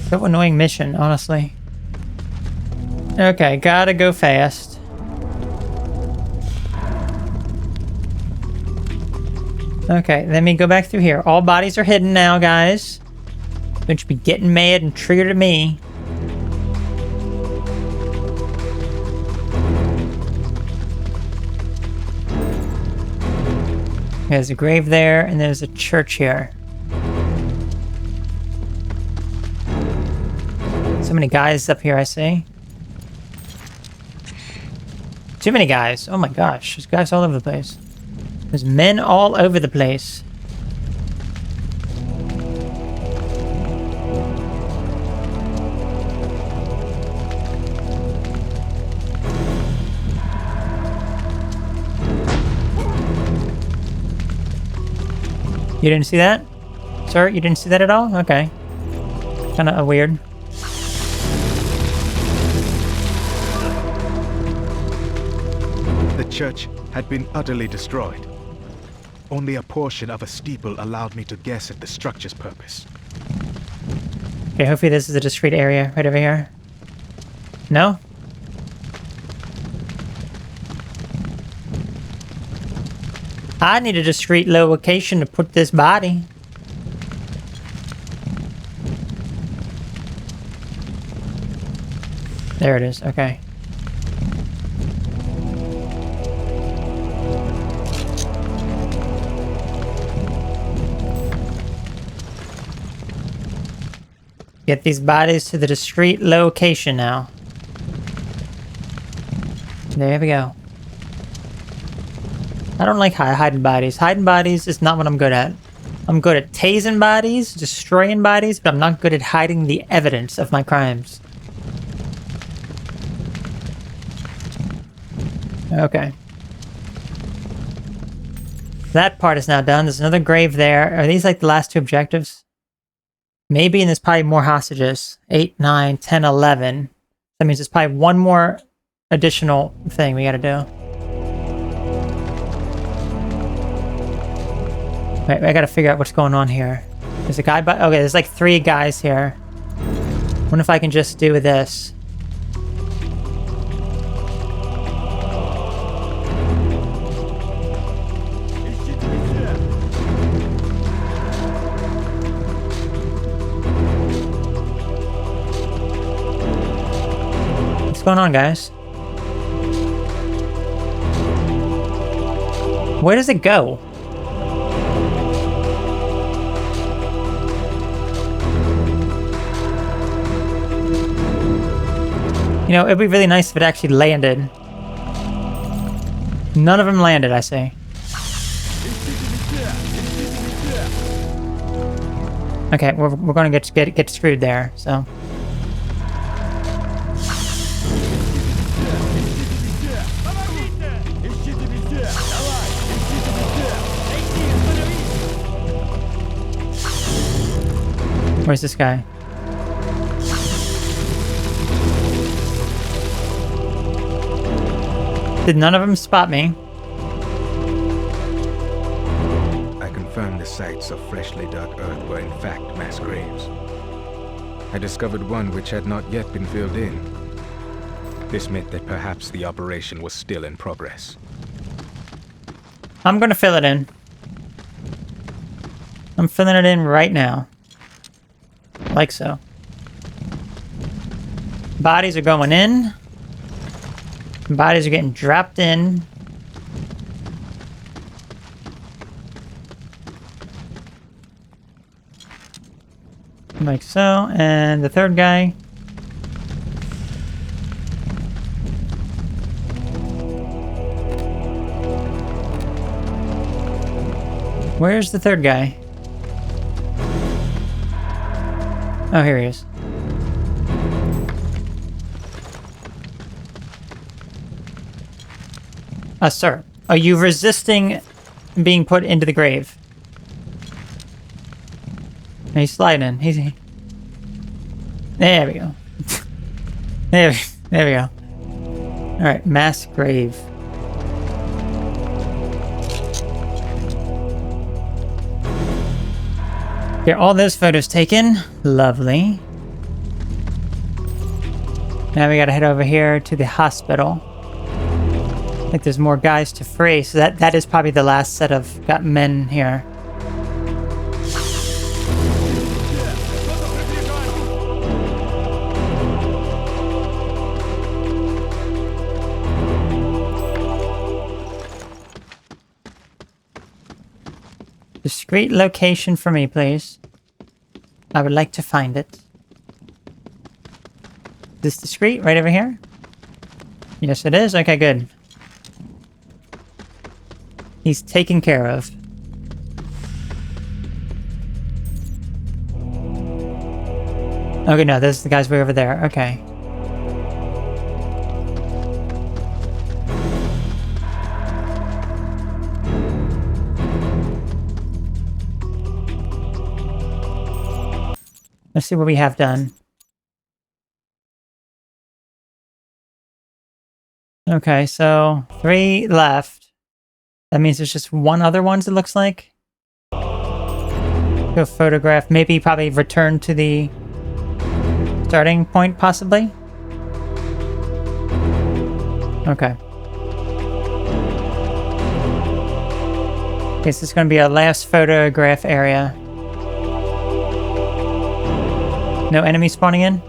So annoying mission, honestly. Okay, gotta go fast. Okay, let me go back through here. All bodies are hidden now, guys. Don't you be getting mad and triggered at me. There's a grave there, and there's a church here. So many guys up here, I see. Too many guys. Oh my gosh, there's guys all over the place. There's men all over the place. You didn't see that? Sir, you didn't see that at all? Okay. Kinda weird. The church had been utterly destroyed. Only a portion of a steeple allowed me to guess at the structure's purpose. Okay, hopefully this is a discrete area right over here. No? I need a discrete location to put this body. There it is, okay. Get these bodies to the discreet location now. There we go. I don't like hiding bodies. Hiding bodies is not what I'm good at. I'm good at tasing bodies, destroying bodies, but I'm not good at hiding the evidence of my crimes. Okay. That part is now done. There's another grave there. Are these like the last two objectives? Maybe, and there's probably more hostages. 8, 9, 10, 11. That means there's probably one more additional thing we gotta do. Wait, I gotta figure out what's going on here. There's a guy by... Okay, there's like 3 guys here. Wonder if I can just do this. What's going on, guys? Where does it go? You know, it'd be really nice if it actually landed. None of them landed, I say. Okay, we're gonna get screwed there, so. Where's this guy? Did none of them spot me? I confirmed the sites of freshly dug earth were in fact mass graves. I discovered one which had not yet been filled in. This meant that perhaps the operation was still in progress. I'm gonna fill it in. I'm filling it in right now. Like so. Bodies are going in. Bodies are getting dropped in. Like so. And the third guy. Where's the third guy? Oh, here he is. Sir, are you resisting being put into the grave? He's sliding. There we go. there we go. All right, mass grave. Get all those photos taken. Lovely. Now we gotta head over here to the hospital. I think there's more guys to free, so that is probably the last set of men here. Discreet location for me, please. I would like to find it. Is this discreet? Right over here? Yes, it is. Okay, good. He's taken care of. Okay, no, those are the guys way over there. Okay. Let's see what we have done. Okay, so 3 left. That means there's just one other one, it looks like. Go photograph. Maybe probably return to the starting point, possibly. Okay. Okay, so this is going to be our last photograph area. No enemy spawning in?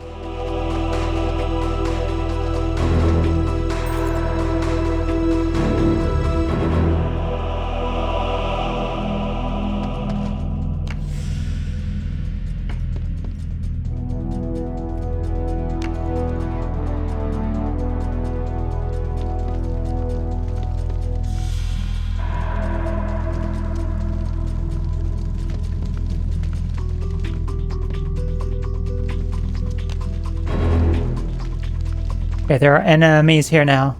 Okay, there are enemies here now.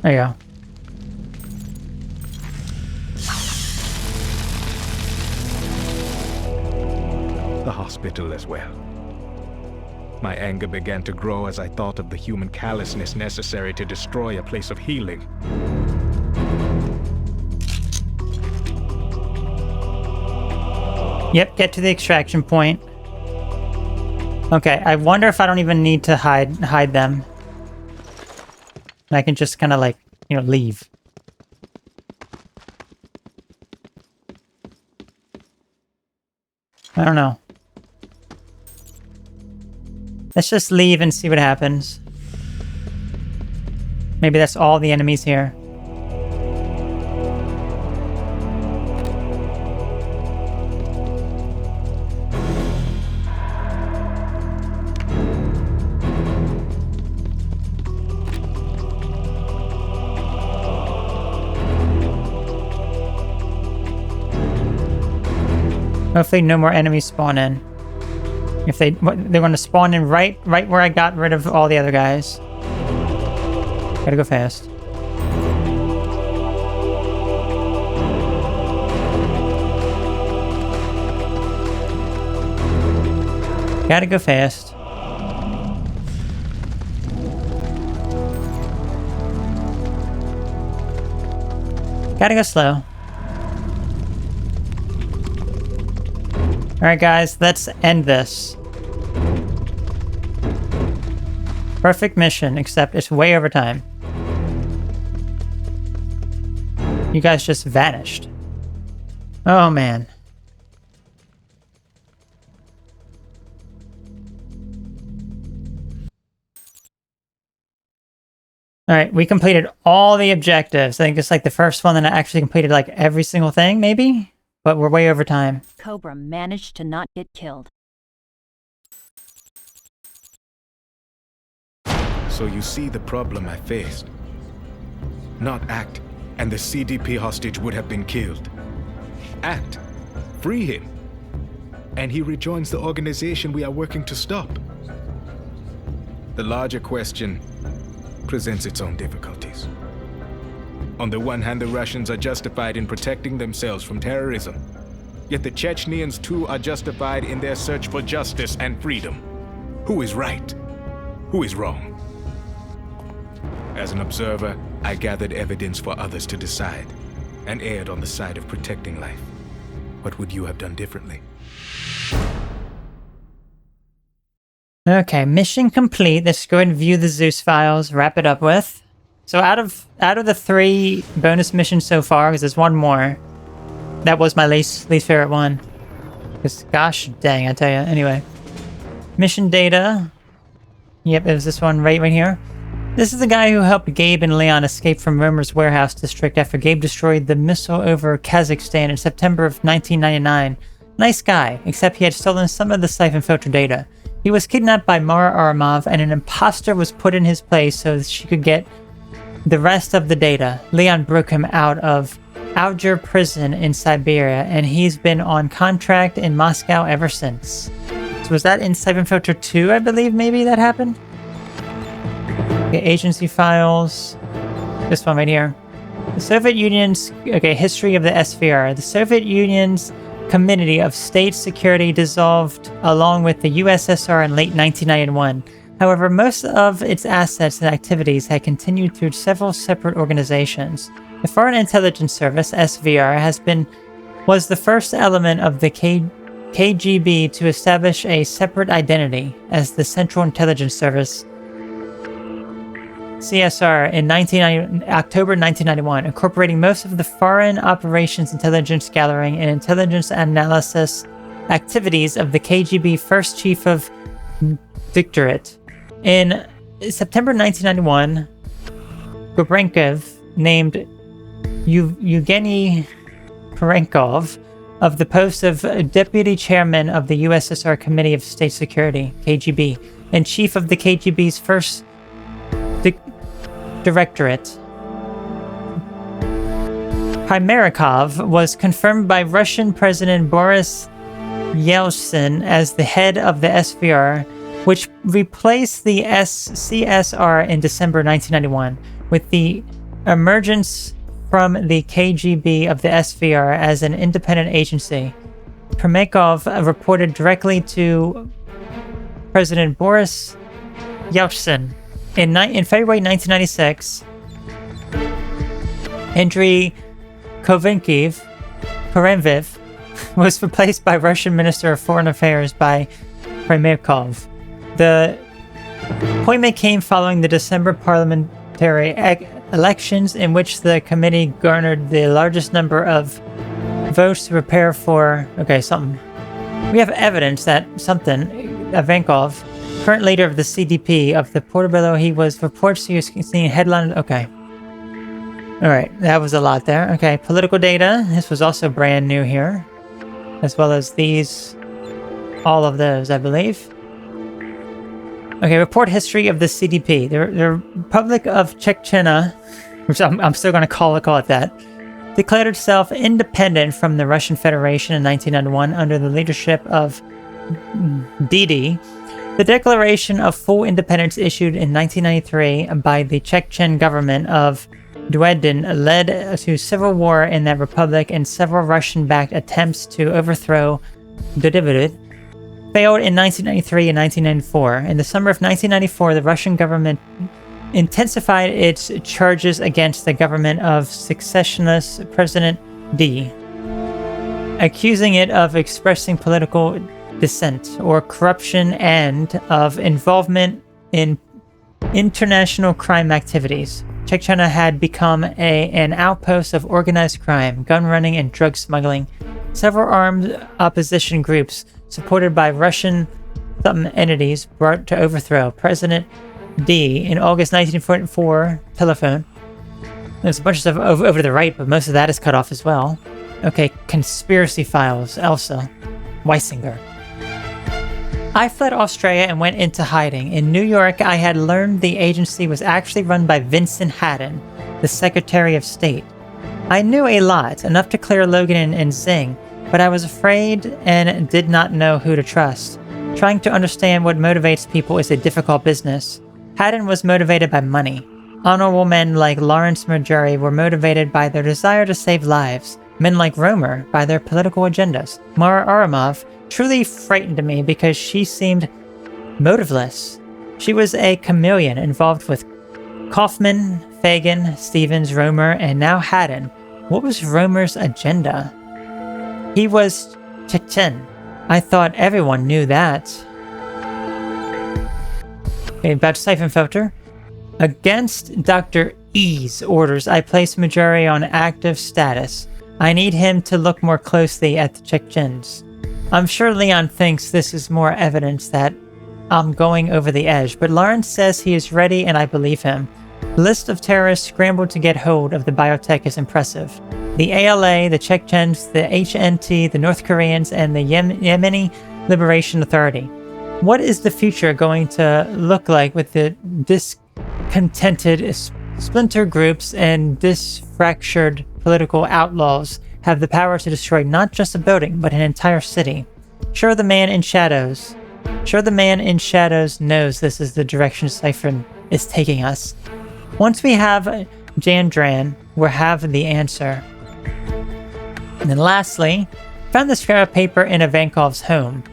There you go. The hospital as well. My anger began to grow as I thought of the human callousness necessary to destroy a place of healing. Yep, get to the extraction point. Okay, I wonder if I don't even need to hide them. I can just kind of like, you know, leave. I don't know. Let's just leave and see what happens. Maybe that's all the enemies here. Hopefully no more enemies spawn in. If they're going to spawn in right where I got rid of all the other guys. Gotta go fast. Gotta go fast. Gotta go slow. Alright guys, let's end this. Perfect mission, except it's way over time. You guys just vanished. Oh man. Alright, we completed all the objectives. I think it's like the first one that I actually completed like every single thing, maybe? But we're way over time. Cobra managed to not get killed. So you see the problem I faced. Not act, and the CDP hostage would have been killed. Act. Free him. And he rejoins the organization we are working to stop. The larger question presents its own difficulties. On the one hand, the Russians are justified in protecting themselves from terrorism. Yet the Chechnyans too are justified in their search for justice and freedom. Who is right? Who is wrong? As an observer, I gathered evidence for others to decide, and erred on the side of protecting life. What would you have done differently? Okay, mission complete. Let's go ahead and view the Zeus files, wrap it up with. So out of the 3 bonus missions so far, because there's one more, that was my least favorite one. Because gosh dang, I tell you. Anyway, mission data. Yep, it was this one right here. This is the guy who helped Gabe and Leon escape from Romer's warehouse district after Gabe destroyed the missile over Kazakhstan in September of 1999. Nice guy, except he had stolen some of the Syphon filter data. He was kidnapped by Mara Aramov, and an imposter was put in his place so that she could get the rest of the data. Leon broke him out of Alger prison in Siberia, and he's been on contract in Moscow ever since. So was that in Syphon Filter 2, I believe, maybe that happened? Okay, agency files. This one right here. The Soviet Union's, okay, history of the SVR. The Soviet Union's Committee of State Security dissolved along with the USSR in late 1991. However, most of its assets and activities had continued through several separate organizations. The Foreign Intelligence Service, SVR, was the first element of the KGB to establish a separate identity as the Central Intelligence Service, CSR, in October 1991, incorporating most of the foreign operations intelligence gathering and intelligence analysis activities of the KGB First Chief of Directorate. In September 1991, Gobrenkov named Yevgeny Perenkov of the post of Deputy Chairman of the USSR Committee of State Security, KGB, and Chief of the KGB's first Directorate. Primarikov was confirmed by Russian President Boris Yeltsin as the head of the SVR, which replaced the CSR in December 1991, with the emergence from the KGB of the SVR as an independent agency. Primarikov reported directly to President Boris Yeltsin. In February 1996, Andrei Kovenkiv was replaced by Russian Minister of Foreign Affairs by Primarikov. The appointment came following the December parliamentary elections, in which the committee garnered the largest number of votes to prepare for... Okay, something. We have evidence that Ivankov, current leader of the CDP of the Portobello, he was reports to seeing headline... Okay. Alright, that was a lot there. Okay, political data. This was also brand new here. As well as these... all of those, I believe. Okay, report history of the CDP. The Republic of Chechnya, which I'm still going to call it that, declared itself independent from the Russian Federation in 1991 under the leadership of Didi. The declaration of full independence issued in 1993 by the Chechen government of Duedin led to civil war in that republic, and several Russian-backed attempts to overthrow Duedin failed in 1993 and 1994. In the summer of 1994, the Russian government intensified its charges against the government of successionist President D, accusing it of expressing political dissent or corruption and of involvement in international crime activities. Chechnya had become an outpost of organized crime, gun running, and drug smuggling. Several armed opposition groups, supported by Russian entities, brought to overthrow President D in August 1944. Telephone. There's a bunch of stuff over to the right, but most of that is cut off as well. Okay, conspiracy files. Elsa Weisinger. I fled Australia and went into hiding. In New York, I had learned the agency was actually run by Vincent Haddon, the Secretary of State. I knew a lot, enough to clear Logan and Zing, but I was afraid and did not know who to trust. Trying to understand what motivates people is a difficult business. Haddon was motivated by money. Honorable men like Lawrence Mujari were motivated by their desire to save lives. Men like Romer by their political agendas. Mara Aramov truly frightened me because she seemed motiveless. She was a chameleon involved with Kaufman, Fagan, Stevens, Romer, and now Haddon. What was Romer's agenda? He was Chechen. I thought everyone knew that. Okay, about Syphon filter. Against Dr. E's orders, I placed Mujari on active status. I need him to look more closely at the Chechens. I'm sure Leon thinks this is more evidence that I'm going over the edge, but Lawrence says he is ready and I believe him. The list of terrorists scrambled to get hold of the biotech is impressive. The ALA, the Chechens, the HNT, the North Koreans, and the Yemeni Liberation Authority. What is the future going to look like with the discontented splinter groups and disfractured political outlaws have the power to destroy not just a building, but an entire city? Sure, the man in shadows knows this is the direction Syphon is taking us. Once we have Jandran, we'll have the answer. And then lastly, found the scrap of paper in Ivankov's home.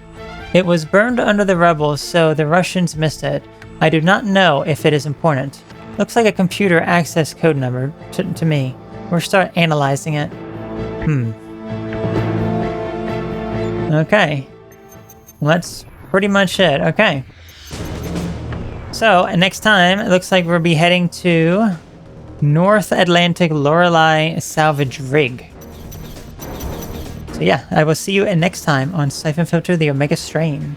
It was burned under the rubble, so the Russians missed it. I do not know if it is important. Looks like a computer access code number to me. We'll start analyzing it. Okay. Well, that's pretty much it. Okay. So, next time, it looks like we'll be heading to North Atlantic Lorelei Salvage Rig. So yeah, I will see you next time on Syphon Filter, the Omega Strain.